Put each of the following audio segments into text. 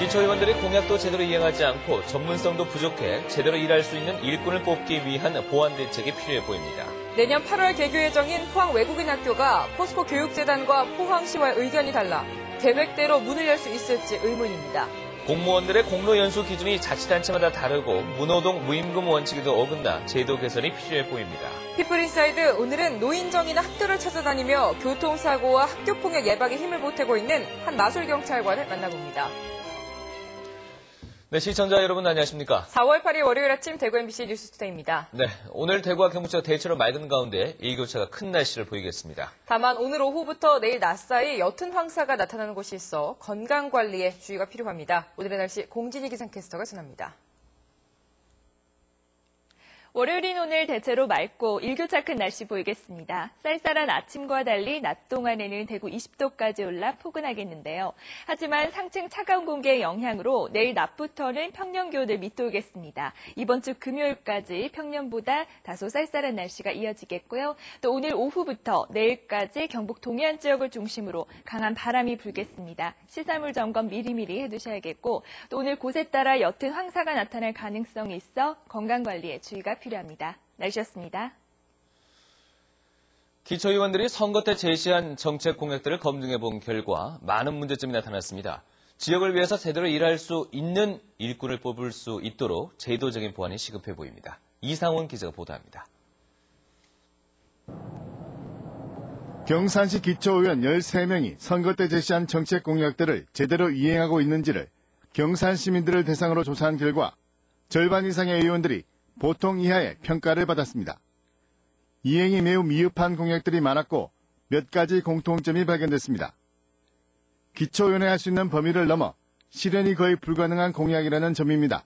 기초의원들이 공약도 제대로 이행하지 않고 전문성도 부족해 제대로 일할 수 있는 일꾼을 뽑기 위한 보완 대책이 필요해 보입니다. 내년 8월 개교 예정인 포항 외국인 학교가 포스코 교육재단과 포항시와의 의견이 달라 계획대로 문을 열 수 있을지 의문입니다. 공무원들의 공로 연수 기준이 자치단체마다 다르고 무노동 무임금 원칙에도 어긋나 제도 개선이 필요해 보입니다. 피플인사이드 오늘은 노인정이나 학교를 찾아다니며 교통사고와 학교폭력 예방에 힘을 보태고 있는 한 마술경찰관을 만나봅니다. 네, 시청자 여러분 안녕하십니까? 4월 8일 월요일 아침 대구 MBC 뉴스투데이입니다. 네, 오늘 대구와 경북지가 대체로 맑은 가운데 일교차가 큰 날씨를 보이겠습니다. 다만 오늘 오후부터 내일 낮 사이 옅은 황사가 나타나는 곳이 있어 건강관리에 주의가 필요합니다. 오늘의 날씨 공진희 기상캐스터가 전합니다. 월요일인 오늘 대체로 맑고 일교차 큰 날씨 보이겠습니다. 쌀쌀한 아침과 달리 낮 동안에는 대구 20도까지 올라 포근하겠는데요. 하지만 상층 차가운 공기의 영향으로 내일 낮부터는 평년 기온을 밑돌겠습니다. 이번 주 금요일까지 평년보다 다소 쌀쌀한 날씨가 이어지겠고요. 또 오늘 오후부터 내일까지 경북 동해안 지역을 중심으로 강한 바람이 불겠습니다. 시설물 점검 미리미리 해두셔야겠고 또 오늘 곳에 따라 옅은 황사가 나타날 가능성이 있어 건강관리에 주의가 필요합니다. 날씨였습니다. 기초의원들이 선거 때 제시한 정책 공약들을 검증해 본 결과 많은 문제점이 나타났습니다. 지역을 위해서 제대로 일할 수 있는 일꾼을 뽑을 수 있도록 제도적인 보완이 시급해 보입니다. 이상훈 기자가 보도합니다. 경산시 기초의원 13명이 선거 때 제시한 정책 공약들을 제대로 이행하고 있는지를 경산 시민들을 대상으로 조사한 결과 절반 이상의 의원들이 보통 이하의 평가를 받았습니다. 이행이 매우 미흡한 공약들이 많았고 몇 가지 공통점이 발견됐습니다. 기초의원이 할 수 있는 범위를 넘어 실현이 거의 불가능한 공약이라는 점입니다.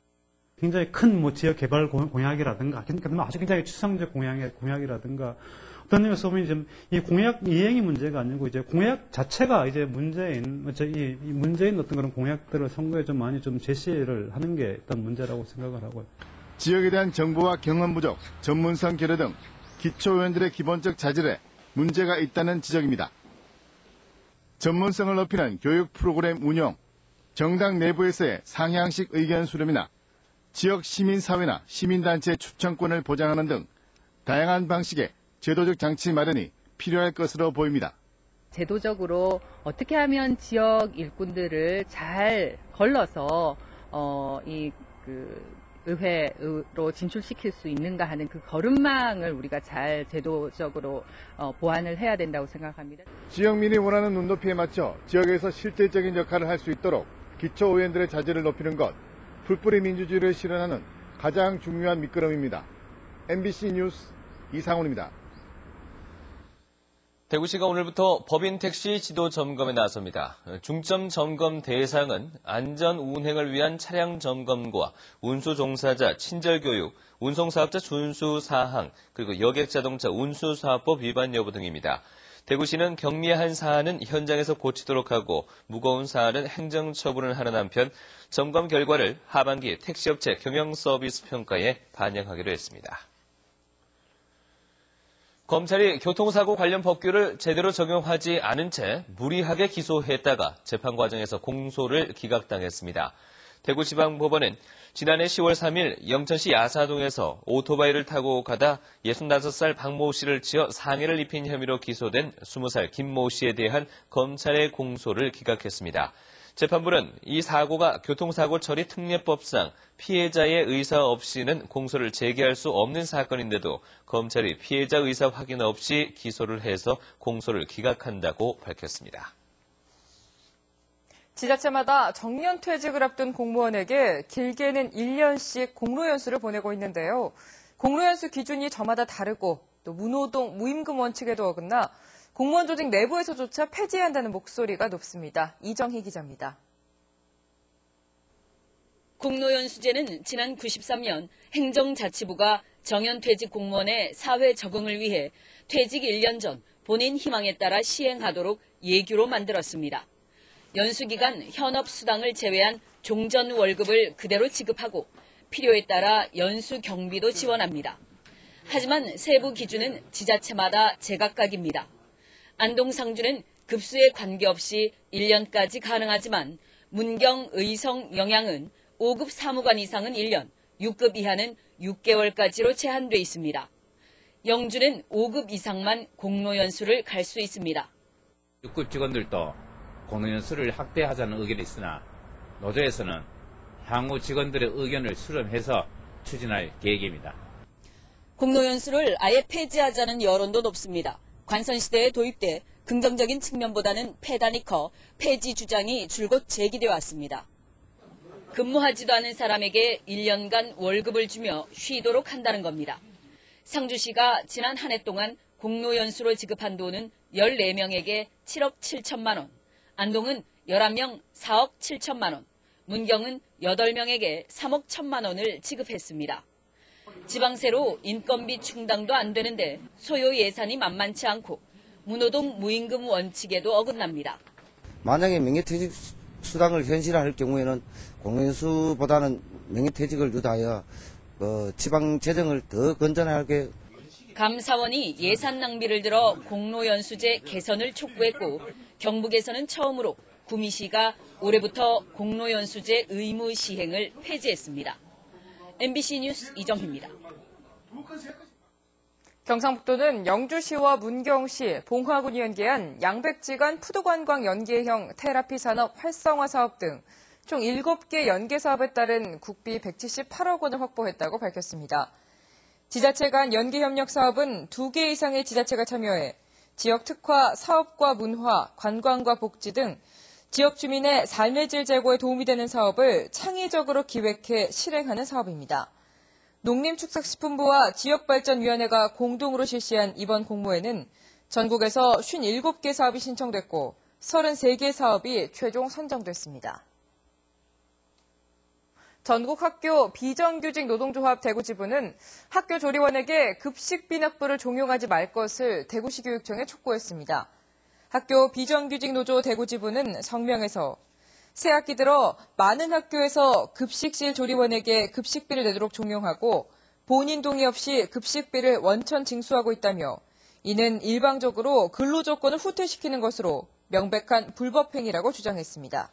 굉장히 큰 지역 개발 공약이라든가, 아주 굉장히 추상적 공약이라든가, 어떤 점에서 보면 좀 이 공약 이행이 문제가 아니고 이제 공약 자체가 이제 문제인 어떤 그런 공약들을 선거에 좀 많이 좀 제시를 하는 게 일단 문제라고 생각을 하고요. 지역에 대한 정보와 경험 부족, 전문성 결여 등 기초의원들의 기본적 자질에 문제가 있다는 지적입니다. 전문성을 높이는 교육 프로그램 운영, 정당 내부에서의 상향식 의견 수렴이나 지역 시민사회나 시민단체의 추천권을 보장하는 등 다양한 방식의 제도적 장치 마련이 필요할 것으로 보입니다. 제도적으로 어떻게 하면 지역 일꾼들을 잘 걸러서 의회로 진출시킬 수 있는가 하는 그 걸음망을 우리가 잘 제도적으로 보완을 해야 된다고 생각합니다. 지역민이 원하는 눈높이에 맞춰 지역에서 실질적인 역할을 할 수 있도록 기초의원들의 자질을 높이는 것, 풀뿌리 민주주의를 실현하는 가장 중요한 밑거름입니다. MBC 뉴스 이상훈입니다. 대구시가 오늘부터 법인 택시 지도 점검에 나섭니다. 중점 점검 대상은 안전 운행을 위한 차량 점검과 운수 종사자 친절 교육, 운송사업자 준수 사항, 그리고 여객자동차 운수사업법 위반 여부 등입니다. 대구시는 경미한 사안은 현장에서 고치도록 하고 무거운 사안은 행정처분을 하는 한편 점검 결과를 하반기 택시업체 경영서비스 평가에 반영하기로 했습니다. 검찰이 교통사고 관련 법규를 제대로 적용하지 않은 채 무리하게 기소했다가 재판 과정에서 공소를 기각당했습니다. 대구지방법원은 지난해 10월 3일 영천시 야사동에서 오토바이를 타고 가다 65살 박모 씨를 치어 상해를 입힌 혐의로 기소된 20살 김모 씨에 대한 검찰의 공소를 기각했습니다. 재판부는 이 사고가 교통사고 처리 특례법상 피해자의 의사 없이는 공소를 제기할 수 없는 사건인데도 검찰이 피해자 의사 확인 없이 기소를 해서 공소를 기각한다고 밝혔습니다. 지자체마다 정년퇴직을 앞둔 공무원에게 길게는 1년씩 공로연수를 보내고 있는데요. 공로연수 기준이 저마다 다르고 또 무노동, 무임금 원칙에도 어긋나 공무원 조직 내부에서조차 폐지해야 한다는 목소리가 높습니다. 이정희 기자입니다. 공로연수제는 지난 93년 행정자치부가 정년퇴직 공무원의 사회 적응을 위해 퇴직 1년 전 본인 희망에 따라 시행하도록 예규로 만들었습니다. 연수기간 현업수당을 제외한 종전 월급을 그대로 지급하고 필요에 따라 연수 경비도 지원합니다. 하지만 세부 기준은 지자체마다 제각각입니다. 안동상주는 급수에 관계없이 1년까지 가능하지만 문경, 의성, 영양은 5급 사무관 이상은 1년, 6급 이하는 6개월까지로 제한돼 있습니다. 영주는 5급 이상만 공로연수를 갈 수 있습니다. 6급 직원들도 공로연수를 확대하자는 의견이 있으나 노조에서는 향후 직원들의 의견을 수렴해서 추진할 계획입니다. 공로연수를 아예 폐지하자는 여론도 높습니다. 관선시대에 도입돼 긍정적인 측면보다는 폐단이 커 폐지 주장이 줄곧 제기되어 왔습니다. 근무하지도 않은 사람에게 1년간 월급을 주며 쉬도록 한다는 겁니다. 상주시가 지난 한 해 동안 공로연수로 지급한 돈은 14명에게 7억 7천만 원, 안동은 11명 4억 7천만 원, 문경은 8명에게 3억 1천만 원을 지급했습니다. 지방세로 인건비 충당도 안 되는데 소요 예산이 만만치 않고 무노동 무임금 원칙에도 어긋납니다. 만약에 명예퇴직 수당을 현실화할 경우에는 공로연수보다는 명예퇴직을 유도하여 지방 재정을 더 건전하게. 감사원이 예산 낭비를 들어 공로연수제 개선을 촉구했고 경북에서는 처음으로 구미시가 올해부터 공로연수제 의무 시행을 폐지했습니다. MBC 뉴스 이정희입니다. 경상북도는 영주시와 문경시, 봉화군이 연계한 양백지간 푸드관광 연계형 테라피 산업 활성화 사업 등 총 7개 연계 사업에 따른 국비 178억 원을 확보했다고 밝혔습니다. 지자체 간 연계 협력 사업은 2개 이상의 지자체가 참여해 지역 특화, 사업과 문화, 관광과 복지 등 지역 주민의 삶의 질 제고에 도움이 되는 사업을 창의적으로 기획해 실행하는 사업입니다. 농림축산식품부와 지역발전위원회가 공동으로 실시한 이번 공모에는 전국에서 57개 사업이 신청됐고 33개 사업이 최종 선정됐습니다. 전국학교 비정규직 노동조합 대구지부는 학교 조리원에게 급식비 납부를 종용하지 말 것을 대구시 교육청에 촉구했습니다. 학교 비정규직 노조 대구지부는 성명에서 새 학기 들어 많은 학교에서 급식실 조리원에게 급식비를 내도록 종용하고 본인 동의 없이 급식비를 원천 징수하고 있다며 이는 일방적으로 근로조건을 후퇴시키는 것으로 명백한 불법 행위라고 주장했습니다.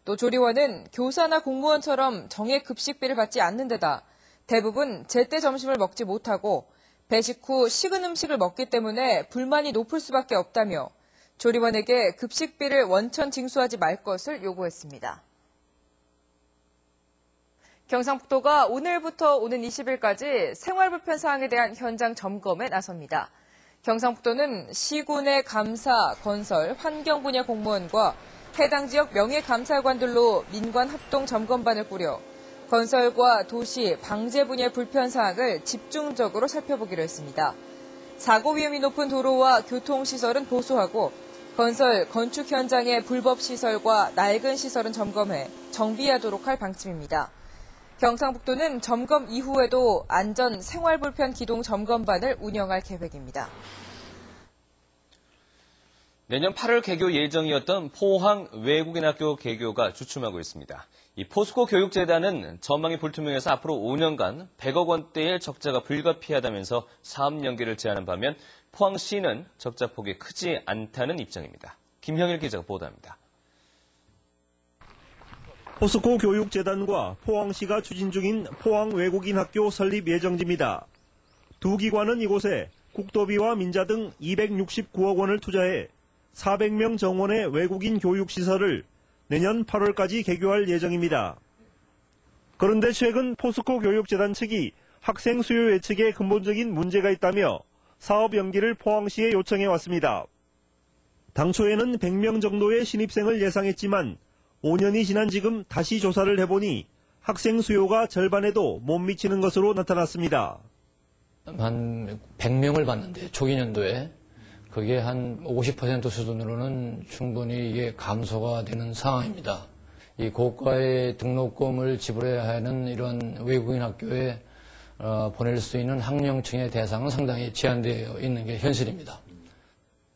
또 조리원은 교사나 공무원처럼 정액 급식비를 받지 않는 데다 대부분 제때 점심을 먹지 못하고 배식 후 식은 음식을 먹기 때문에 불만이 높을 수밖에 없다며 조리원에게 급식비를 원천 징수하지 말 것을 요구했습니다. 경상북도가 오늘부터 오는 20일까지 생활불편 사항에 대한 현장 점검에 나섭니다. 경상북도는 시군의 감사, 건설, 환경 분야 공무원과 해당 지역 명예감찰관들로 민관 합동 점검반을 꾸려 건설과 도시, 방제 분야 불편 사항을 집중적으로 살펴보기로 했습니다. 사고 위험이 높은 도로와 교통시설은 보수하고 건설, 건축 현장의 불법 시설과 낡은 시설은 점검해 정비하도록 할 방침입니다. 경상북도는 점검 이후에도 안전 생활불편 기동 점검반을 운영할 계획입니다. 내년 8월 개교 예정이었던 포항 외국인 학교 개교가 주춤하고 있습니다. 이 포스코 교육재단은 전망이 불투명해서 앞으로 5년간 100억 원대의 적자가 불가피하다면서 사업 연기를 제안한 반면 포항시는 적자 폭이 크지 않다는 입장입니다. 김형일 기자가 보도합니다. 포스코 교육재단과 포항시가 추진 중인 포항 외국인 학교 설립 예정지입니다. 두 기관은 이곳에 국도비와 민자 등 269억 원을 투자해 400명 정원의 외국인 교육시설을 내년 8월까지 개교할 예정입니다. 그런데 최근 포스코 교육재단 측이 학생 수요 예측에 근본적인 문제가 있다며 사업 연기를 포항시에 요청해 왔습니다. 당초에는 100명 정도의 신입생을 예상했지만 5년이 지난 지금 다시 조사를 해보니 학생 수요가 절반에도 못 미치는 것으로 나타났습니다. 한 100명을 봤는데 초기 년도에 그게 한 50% 수준으로는 충분히 이게 감소가 되는 상황입니다. 이 고가의 등록금을 지불해야 하는 이런 외국인 학교에 보낼 수 있는 학령층의 대상은 상당히 제한되어 있는 게 현실입니다.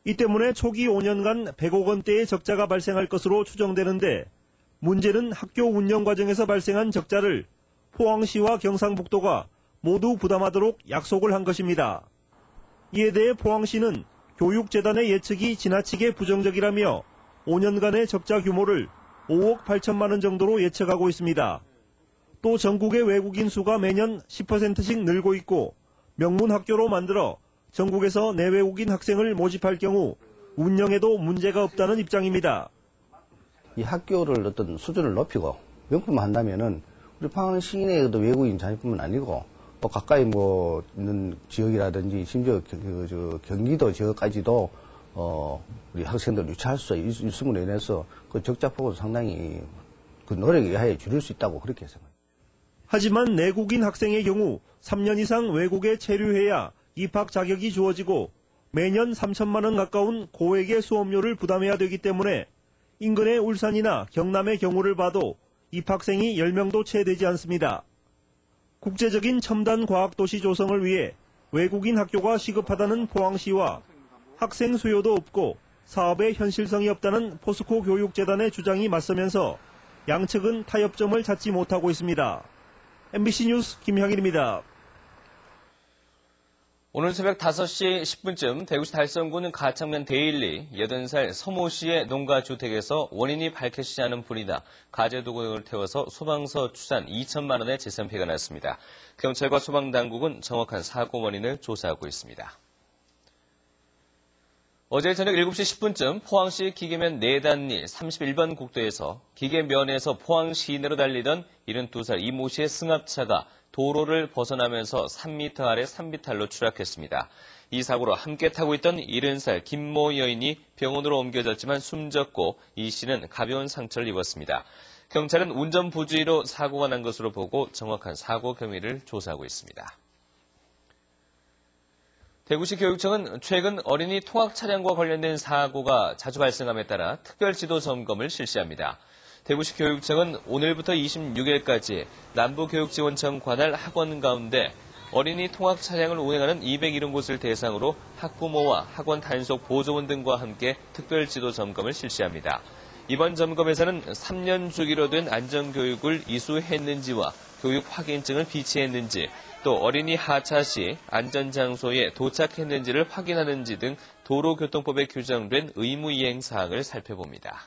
이 때문에 초기 5년간 100억 원대의 적자가 발생할 것으로 추정되는데 문제는 학교 운영 과정에서 발생한 적자를 포항시와 경상북도가 모두 부담하도록 약속을 한 것입니다. 이에 대해 포항시는 교육재단의 예측이 지나치게 부정적이라며 5년간의 적자 규모를 5억 8천만 원 정도로 예측하고 있습니다. 또 전국의 외국인 수가 매년 10%씩 늘고 있고 명문학교로 만들어 전국에서 내외국인 학생을 모집할 경우 운영에도 문제가 없다는 입장입니다. 이 학교를 어떤 수준을 높이고 명품화한다면은 우리 포항 시내에도 외국인 자녀뿐만 아니고 또 가까이 뭐 있는 지역이라든지 심지어 경기도 지역까지도 우리 학생들 유치할 수 있음으로 인해서 그 적자폭은 상당히 그 노력에 의하여 줄일 수 있다고 그렇게 생각합니다. 하지만 내국인 학생의 경우 3년 이상 외국에 체류해야 입학 자격이 주어지고 매년 3천만 원 가까운 고액의 수업료를 부담해야 되기 때문에 인근의 울산이나 경남의 경우를 봐도 입학생이 10명도 채 되지 않습니다. 국제적인 첨단 과학도시 조성을 위해 외국인 학교가 시급하다는 포항시와 학생 수요도 없고 사업에 현실성이 없다는 포스코 교육재단의 주장이 맞서면서 양측은 타협점을 찾지 못하고 있습니다. MBC 뉴스 김향일입니다. 오늘 새벽 5시 10분쯤 대구시 달성군 가창면 데일리 80살 서모 씨의 농가 주택에서 원인이 밝혀지지 않은 불이나 가재도구를 태워서 소방서 추산 2천만 원의 재산 피해가 났습니다. 경찰과 소방당국은 정확한 사고 원인을 조사하고 있습니다. 어제 저녁 7시 10분쯤 포항시 기계면 내단일 31번 국도에서 기계면에서 포항 시내로 달리던 72살 이모 씨의 승합차가 도로를 벗어나면서 3m 아래 산비탈로 추락했습니다. 이 사고로 함께 타고 있던 70살 김모 여인이 병원으로 옮겨졌지만 숨졌고 이 씨는 가벼운 상처를 입었습니다. 경찰은 운전 부주의로 사고가 난 것으로 보고 정확한 사고 경위를 조사하고 있습니다. 대구시 교육청은 최근 어린이 통학 차량과 관련된 사고가 자주 발생함에 따라 특별 지도 점검을 실시합니다. 대구시 교육청은 오늘부터 26일까지 남부교육지원청 관할 학원 가운데 어린이 통학 차량을 운행하는 201곳을 대상으로 학부모와 학원 단속 보조원 등과 함께 특별 지도 점검을 실시합니다. 이번 점검에서는 3년 주기로 된 안전교육을 이수했는지와 교육 확인증을 비치했는지, 또 어린이 하차 시 안전장소에 도착했는지를 확인하는지 등 도로교통법에 규정된 의무 이행 사항을 살펴봅니다.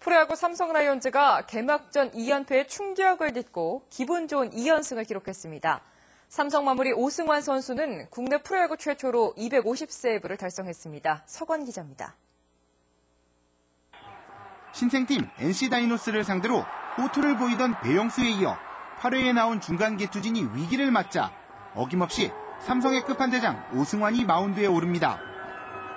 프로야구 삼성 라이온즈가 개막전 2연패에 충격을 딛고 기분 좋은 2연승을 기록했습니다. 삼성 마무리 오승환 선수는 국내 프로야구 최초로 250세이브를 달성했습니다. 서건 기자입니다. 신생팀 NC 다이노스를 상대로 호투를 보이던 배영수에 이어 8회에 나온 중간 개투진이 위기를 맞자 어김없이 삼성의 끝판대장 오승환이 마운드에 오릅니다.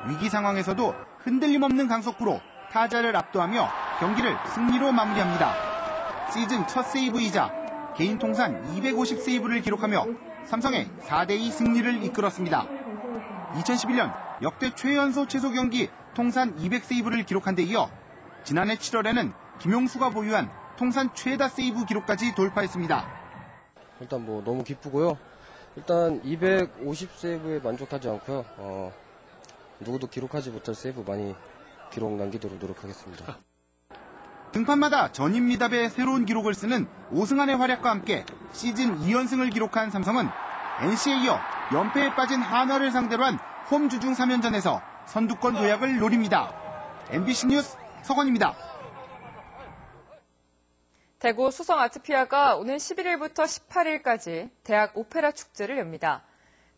위기 상황에서도 흔들림 없는 강속구로 타자를 압도하며 경기를 승리로 마무리합니다. 시즌 첫 세이브이자 개인 통산 250세이브를 기록하며 삼성의 4대2 승리를 이끌었습니다. 2011년 역대 최연소 최소 경기 통산 200세이브를 기록한 데 이어 지난해 7월에는 김용수가 보유한 통산 최다 세이브 기록까지 돌파했습니다. 일단 너무 기쁘고요. 일단 250세이브에 만족하지 않고요. 누구도 기록하지 못할 세이브 많이 기록 남기도록 노력하겠습니다. 등판마다 전임 미답의 새로운 기록을 쓰는 오승환의 활약과 함께 시즌 2연승을 기록한 삼성은 NC에 이어 연패에 빠진 한화를 상대로 한 홈 주중 3연전에서 선두권 도약을 노립니다. MBC 뉴스 서건입니다. 대구 수성 아트피아가 오는 11일부터 18일까지 대학 오페라 축제를 엽니다.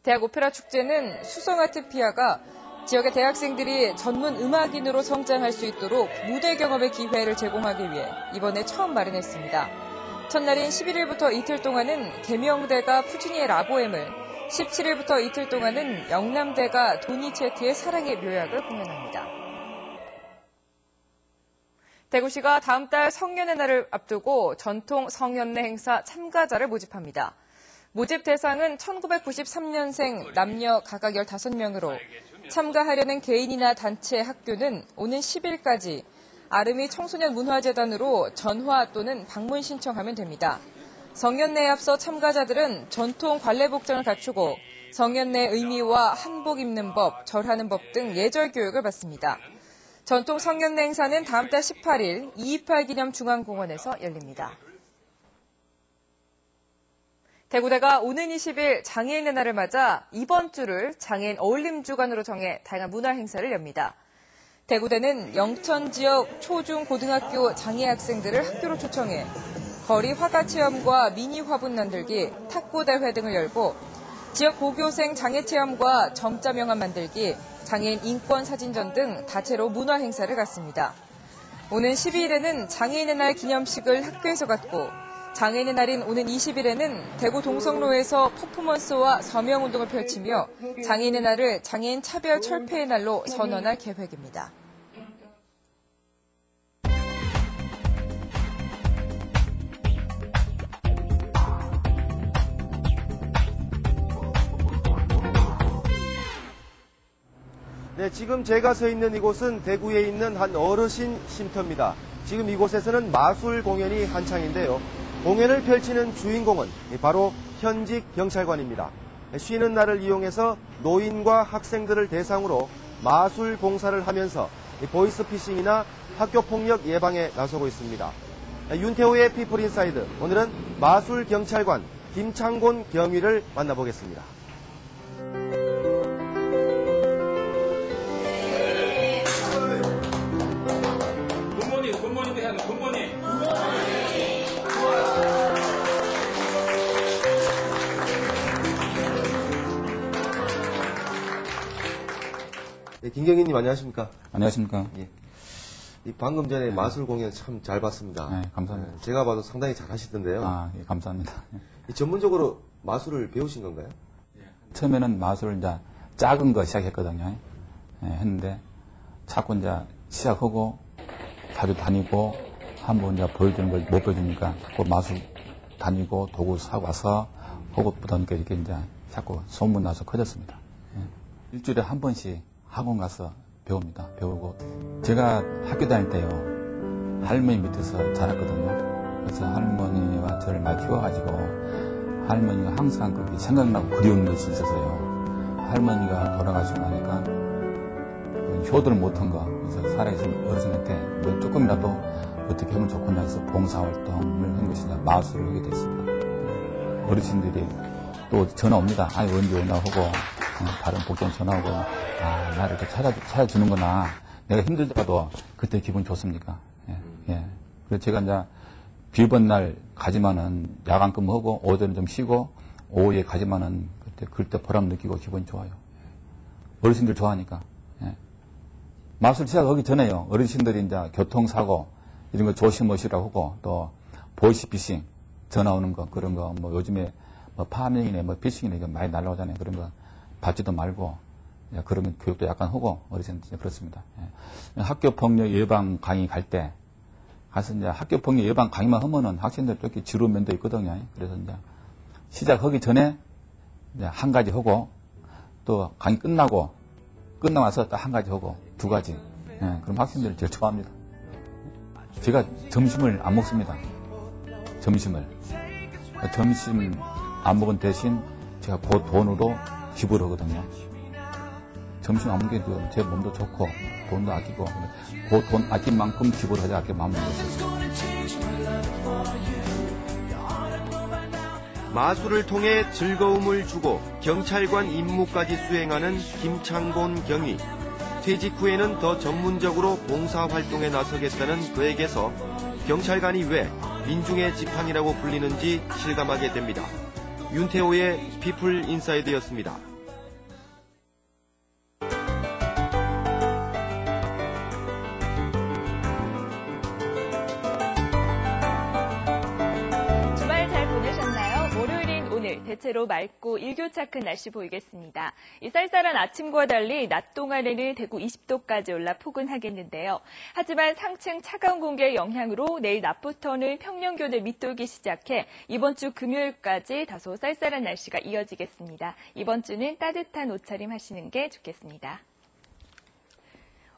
대학 오페라 축제는 수성 아트피아가 지역의 대학생들이 전문 음악인으로 성장할 수 있도록 무대 경험의 기회를 제공하기 위해 이번에 처음 마련했습니다. 첫날인 11일부터 이틀 동안은 계명대가 푸치니의 라보엠을, 17일부터 이틀 동안은 영남대가 도니체티의 사랑의 묘약을 공연합니다. 대구시가 다음 달 성년의 날을 앞두고 전통 성년례 행사 참가자를 모집합니다. 모집 대상은 1993년생 남녀 각각 15명으로 참가하려는 개인이나 단체 학교는 오는 10일까지 아르미 청소년 문화재단으로 전화 또는 방문 신청하면 됩니다. 성년례에 앞서 참가자들은 전통 관례복장을 갖추고 성년례 의미와 한복 입는 법, 절하는 법 등 예절 교육을 받습니다. 전통 성년례 행사는 다음 달 18일 228 기념 중앙공원에서 열립니다. 대구대가 오는 20일 장애인의 날을 맞아 이번 주를 장애인 어울림 주간으로 정해 다양한 문화 행사를 엽니다. 대구대는 영천 지역 초, 중, 고등학교 장애 학생들을 학교로 초청해 거리 화가 체험과 미니 화분 만들기, 탁구 대회 등을 열고 지역 고교생 장애 체험과 점자 명함 만들기, 장애인 인권 사진전 등 다채로 문화 행사를 갖습니다. 오는 12일에는 장애인의 날 기념식을 학교에서 갖고 장애인의 날인 오는 20일에는 대구 동성로에서 퍼포먼스와 서명운동을 펼치며 장애인의 날을 장애인 차별 철폐의 날로 선언할 계획입니다. 네, 지금 제가 서 있는 이곳은 대구에 있는 한 어르신 쉼터입니다. 지금 이곳에서는 마술 공연이 한창인데요. 공연을 펼치는 주인공은 바로 현직 경찰관입니다. 쉬는 날을 이용해서 노인과 학생들을 대상으로 마술 봉사를 하면서 보이스피싱이나 학교폭력 예방에 나서고 있습니다. 윤태호의 피플인사이드, 오늘은 마술 경찰관 김창곤 경위를 만나보겠습니다. 네, 김경희님 안녕하십니까? 안녕하십니까? 예. 방금 전에 마술 공연 참 잘 봤습니다. 네, 감사합니다. 제가 봐도 상당히 잘하시던데요. 아, 예, 감사합니다. 전문적으로 마술을 배우신 건가요? 처음에는 마술을 이제 작은 거 시작했거든요. 예, 했는데 자꾸 이제 시작하고 자주 다니고 한번 이제 보여주는 걸 못 보여주니까 그 마술 다니고 도구 사고 와서 보고 보다니까 이렇게 이제 자꾸 소문나서 커졌습니다. 예. 일주일에 한 번씩 학원 가서 배웁니다. 배우고 제가 학교 다닐 때요 할머니 밑에서 자랐거든요. 그래서 할머니가 저를 많이 키워가지고 할머니가 항상 그렇게 생각나고 그리운 것이 있어서요. 할머니가 돌아가시고 나니까 효도를 못한 거, 그래서 살아계신 어르신한테 뭐 조금이라도 어떻게 하면 좋겠나 해서 봉사활동을 한 것이 마술을 하게 됐습니다. 어르신들이 또 전화 옵니다. 아니 언제 오나 하고 다른 복장 전화 오고 나를 이렇게 찾아주는구나. 내가 힘들더라도 그때 기분 좋습니까? 예, 예. 그래서 제가 이제 비번 날 가지만은 야간 근무하고 오전은 좀 쉬고 오후에 가지만은 그때 보람 느끼고 기분 좋아요. 어르신들 좋아하니까. 예. 마술 시작하기 전에요. 어르신들이 이제 교통사고 이런 거 조심하시라고 하고 또 보이스피싱 전화 오는 거 그런 거 뭐 요즘에 뭐 파밍이네 뭐 피싱이네 이거 많이 날라오잖아요. 그런 거 받지도 말고 그러면 교육도 약간 하고 어르신들 그렇습니다. 예. 학교 폭력 예방 강의 갈 때 가서 이제 학교 폭력 예방 강의만 하면은 학생들 이렇게 지루 면도 있거든요. 그래서 이제 시작하기 전에 이제 한 가지 하고 또 강의 끝나고 나서 또 한 가지 하고 두 가지. 예. 그럼 학생들이 제일 좋아합니다. 제가 점심을 안 먹습니다. 점심 안 먹은 대신 제가 그 돈으로 기부를 하거든요. 점심 안 먹게 되면 제 몸도 좋고 돈도 아끼고 그 돈 아낀 만큼 기부를 하자 이렇게 마음을 먹었어요. 마술을 통해 즐거움을 주고 경찰관 임무까지 수행하는 김창곤 경위. 퇴직 후에는 더 전문적으로 봉사활동에 나서겠다는 그에게서 경찰관이 왜 민중의 지팡이라고 불리는지 실감하게 됩니다. 윤태호의 피플 인사이드였습니다. 주말 잘 보내셨나요? 월요일인 오늘 대체로 맑고 일교차 큰 날씨 보이겠습니다. 이 쌀쌀한 아침과 달리 낮 동안에는 대구 20도까지 올라 포근하겠는데요. 하지만 상층 차가운 공기의 영향으로 내일 낮부터는 평년교대 밑돌기 시작해 이번 주 금요일까지 다소 쌀쌀한 날씨가 이어지겠습니다. 이번 주는 따뜻한 옷차림 하시는 게 좋겠습니다.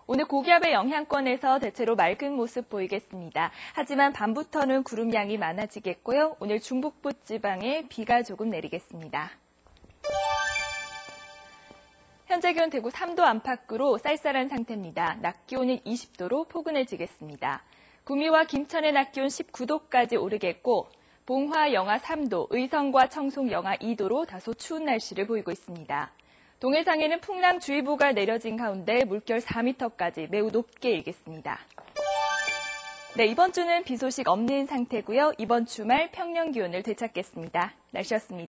오늘 고기압의 영향권에서 대체로 맑은 모습 보이겠습니다. 하지만 밤부터는 구름량이 많아지겠고요. 오늘 중북부 지방에 비가 조금 내리겠습니다. 현재 기온 대구 3도 안팎으로 쌀쌀한 상태입니다. 낮 기온은 20도로 포근해지겠습니다. 구미와 김천의 낮 기온 19도까지 오르겠고 봉화 영하 3도, 의성과 청송 영하 2도로 다소 추운 날씨를 보이고 있습니다. 동해상에는 풍랑주의보가 내려진 가운데 물결 4m까지 매우 높게 일겠습니다. 네, 이번 주는 비 소식 없는 상태고요. 이번 주말 평년 기온을 되찾겠습니다. 날씨였습니다.